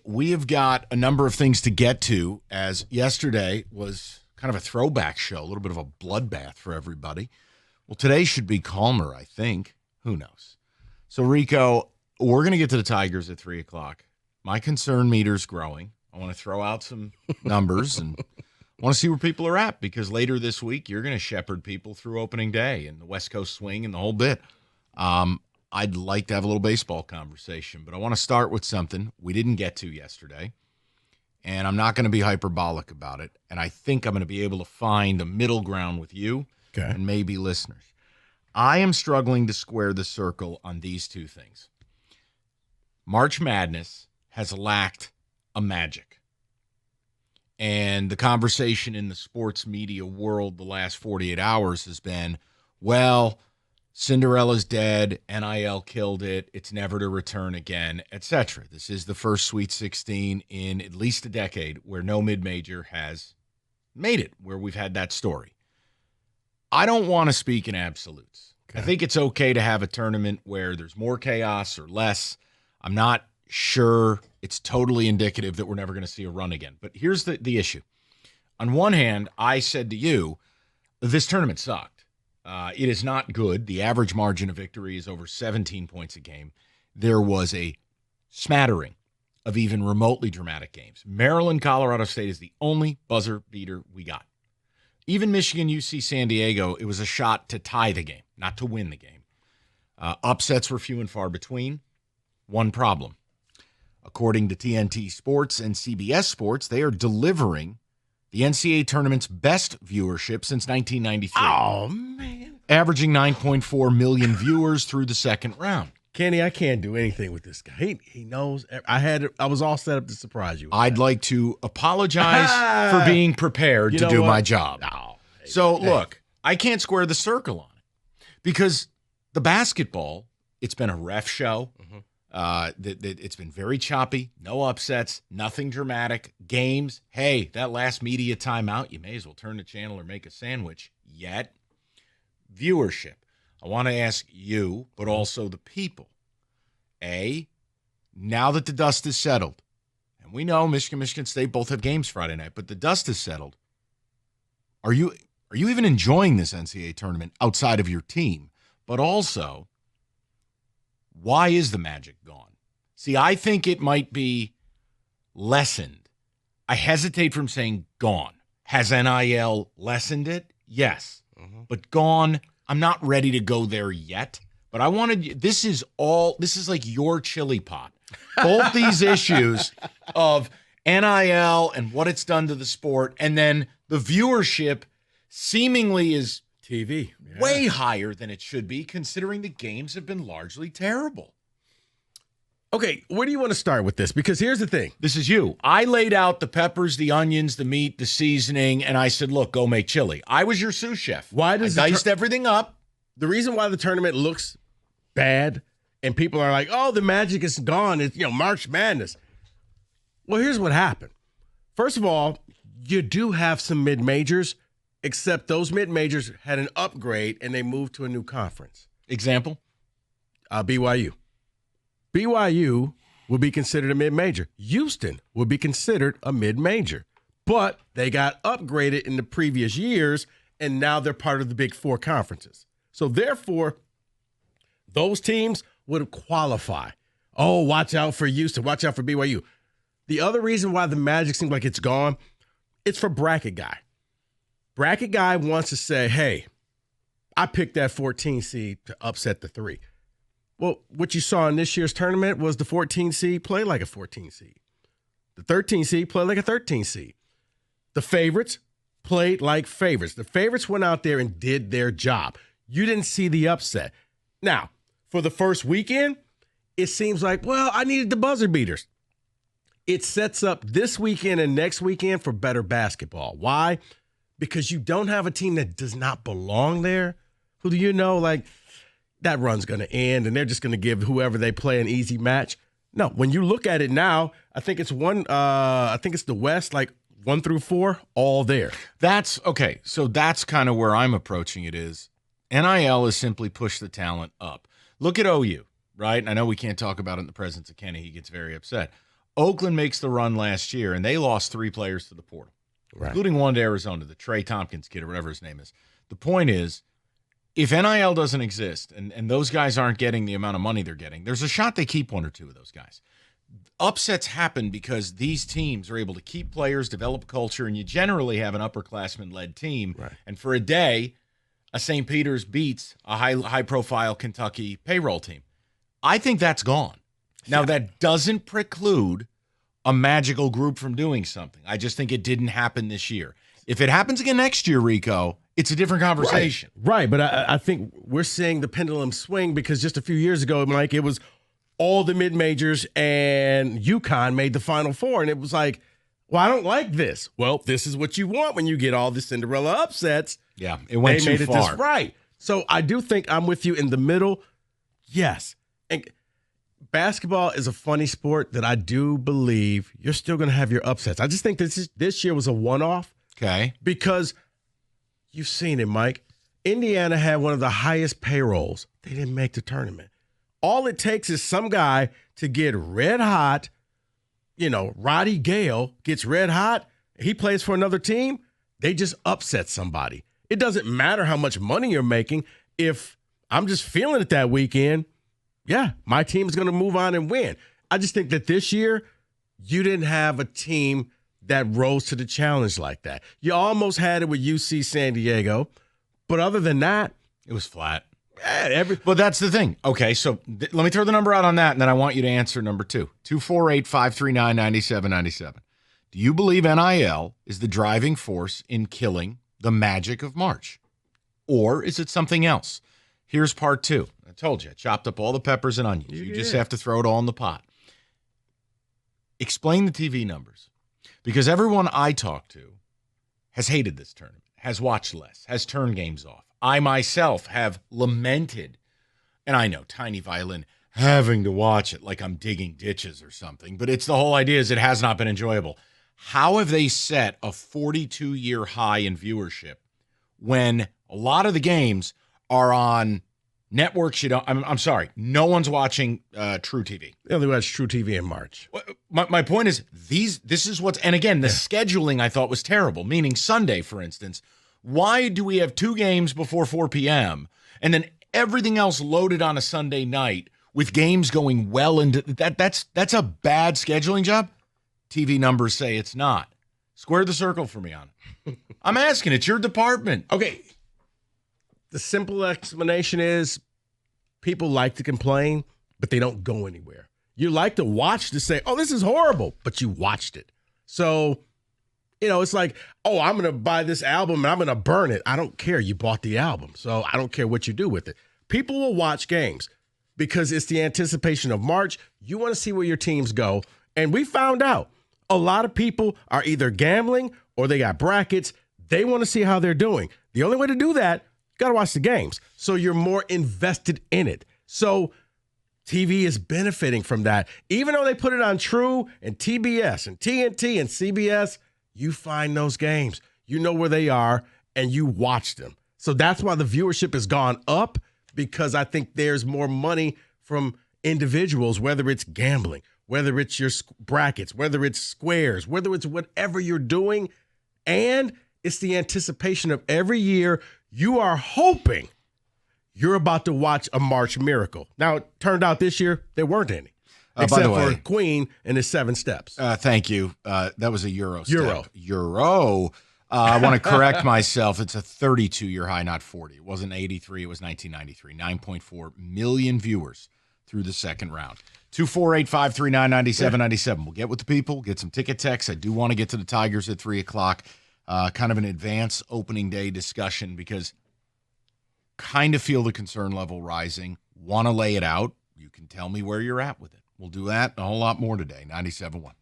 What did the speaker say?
we have got a number of things to get to, as yesterday was kind of a throwback show, a little bit of a bloodbath for everybody. Well, today should be calmer, I think. Who knows? So, Rico, we're going to get to the Tigers at 3 o'clock. My concern meter's growing. I want to throw out some numbers and want to see where people are at, because later this week you're going to shepherd people through opening day and the West Coast swing and the whole bit. I'd like to have a little baseball conversation, but I want to start with something we didn't get to yesterday, and I'm not going to be hyperbolic about it, and I think I'm going to be able to find a middle ground with you and maybe listeners. I am struggling to square the circle on these two things. March Madness has lacked a magic. And the conversation in the sports media world the last 48 hours has been, well, Cinderella's dead, NIL killed it, it's never to return again, etc. This is the first Sweet 16 in at least a decade where no mid-major has made it, where we've had that story. I don't want to speak in absolutes. I think it's okay to have a tournament where there's more chaos or less. I'm not sure it's totally indicative that we're never going to see a run again. But here's the issue. On one hand, I said to you, this tournament sucked. It is not good. The average margin of victory is over 17 points a game. There was a smattering of even remotely dramatic games. Maryland, Colorado State is the only buzzer beater we got. Even Michigan, UC San Diego, it was a shot to tie the game, not to win the game. Upsets were few and far between. One problem. According to TNT Sports and CBS Sports, they are delivering the NCAA tournament's best viewership since 1993. Oh, man. Averaging 9.4 million viewers through the second round. Kenny, I can't do anything with this guy. He knows. I was all set up to surprise you. I'd like to apologize for being prepared to do my job. Oh, Look, I can't square the circle on it because the basketball, it's been a ref show. It's been very choppy, no upsets, nothing dramatic. Games, hey, that last media timeout, you may as well turn the channel or make a sandwich. Yet, viewership. I want to ask you, but also the people. Now that the dust is settled, and we know Michigan State both have games Friday night, but the dust is settled. Are you even enjoying this NCAA tournament outside of your team? But also, why is the magic gone? See, I think it might be lessened. I hesitate from saying gone. Has NIL lessened it? Yes. But gone, I'm not ready to go there yet. But I wanted, this is like your chili pot. Both these issues of NIL and what it's done to the sport, and then the viewership seemingly is TV. Way higher than it should be, considering the games have been largely terrible. Okay, where do you want to start with this? Because here's the thing. This is you. I laid out the peppers, the onions, the meat, the seasoning, and I said, look, go make chili. I was your sous chef. Why does I diced everything up. The reason why the tournament looks bad and people are like, oh, the magic is gone. It's, March Madness. Well, here's what happened. First of all, you do have some mid-majors, except those mid-majors had an upgrade and they moved to a new conference. Example? BYU. BYU would be considered a mid-major. Houston would be considered a mid-major. But they got upgraded in the previous years, and now they're part of the Big Four conferences. So, therefore, those teams would qualify. Oh, watch out for Houston. Watch out for BYU. The other reason why the magic seems like it's gone, it's for bracket guy. Bracket guy wants to say, hey, I picked that 14 seed to upset the 3. Well, what you saw in this year's tournament was the 14 seed play like a 14 seed. The 13 seed played like a 13 seed. The favorites played like favorites. The favorites went out there and did their job. You didn't see the upset. Now, for the first weekend, it seems like, well, I needed the buzzer beaters. It sets up this weekend and next weekend for better basketball. Why? Because you don't have a team that does not belong there. Who do you know, that run's going to end and they're just going to give whoever they play an easy match? No, when you look at it now, I think it's the West, 1 through 4, all there. That's okay. So that's kind of where I'm approaching it is NIL has simply pushed the talent up. Look at OU, right? And I know we can't talk about it in the presence of Kenny. He gets very upset. Oakland makes the run last year, and they lost 3 players to the portal, including one to Arizona, the Trey Tompkins kid or whatever his name is. The point is, if NIL doesn't exist and those guys aren't getting the amount of money they're getting, there's a shot they keep 1 or 2 of those guys. Upsets happen because these teams are able to keep players, develop culture, and you generally have an upperclassman-led team. Right. And for a day, a St. Peter's beats a high-profile Kentucky payroll team. I think that's gone. Now, that doesn't preclude a magical group from doing something. I just think it didn't happen this year. If it happens again next year, Rico, it's a different conversation. Right. But I think we're seeing the pendulum swing because just a few years ago, Mike, it was all the mid-majors and UConn made the Final Four. And it was like, well, I don't like this. Well, this is what you want when you get all the Cinderella upsets. Yeah, it went too far. Right. So I do think I'm with you in the middle. Yes. And basketball is a funny sport that I do believe you're still going to have your upsets. I just think this year was a one-off. Okay. Because you've seen it, Mike. Indiana had one of the highest payrolls. They didn't make the tournament. All it takes is some guy to get red hot. You know, Roddy Gale gets red hot. He plays for another team. They just upset somebody. It doesn't matter how much money you're making. If I'm just feeling it that weekend, yeah, my team's going to move on and win. I just think that this year you didn't have a team that rose to the challenge like that. You almost had it with UC San Diego, but other than that, it was flat. Yeah, but that's the thing. Okay, so let me throw the number out on that, and then I want you to answer number 2. 248-539-9797. Do you believe NIL is the driving force in killing the magic of March? Or is it something else? Here's part 2. I told you, I chopped up all the peppers and onions. You just have to throw it all in the pot. Explain the TV numbers. Because everyone I talk to has hated this tournament, has watched less, has turned games off. I myself have lamented, and I know, tiny violin, having to watch it like I'm digging ditches or something, but it's the whole idea is it has not been enjoyable. How have they set a 42-year high in viewership when a lot of the games are on networks you don't, I'm sorry, no one's watching True TV. They only watch True TV in March. My point is, this is what's, and again, the scheduling I thought was terrible, meaning Sunday, for instance. Why do we have 2 games before 4 p.m. and then everything else loaded on a Sunday night with games going well into that? That's a bad scheduling job. TV numbers say it's not. Square the circle for me on it. I'm asking. It's your department. Okay. The simple explanation is people like to complain, but they don't go anywhere. You like to watch to say, oh, this is horrible, but you watched it. So, you know, it's like, oh, I'm going to buy this album and I'm going to burn it. I don't care. You bought the album, so I don't care what you do with it. People will watch games because it's the anticipation of March. You want to see where your teams go. And we found out a lot of people are either gambling or they got brackets. They want to see how they're doing. The only way to do that, you got to watch the games. So you're more invested in it. So TV is benefiting from that. Even though they put it on True and TBS and TNT and CBS, you find those games. You know where they are, and you watch them. So that's why the viewership has gone up, because I think there's more money from individuals, whether it's gambling, whether it's your brackets, whether it's squares, whether it's whatever you're doing, and it's the anticipation of every year you are hoping you're about to watch a March miracle. Now, it turned out this year there weren't any. Except by the way, for Queen and his 7 steps. Thank you. That was a Euro step. Euro. I want to correct myself. It's a 32-year high, not 40. It wasn't 83. It was 1993. 9.4 million viewers through the second round. 248-539-9797. We'll get with the people, get some ticket texts. I do want to get to the Tigers at 3 o'clock. Kind of an advance opening day discussion because kind of feel the concern level rising. Want to lay it out. You can tell me where you're at with it. We'll do that and a whole lot more today. 97.1.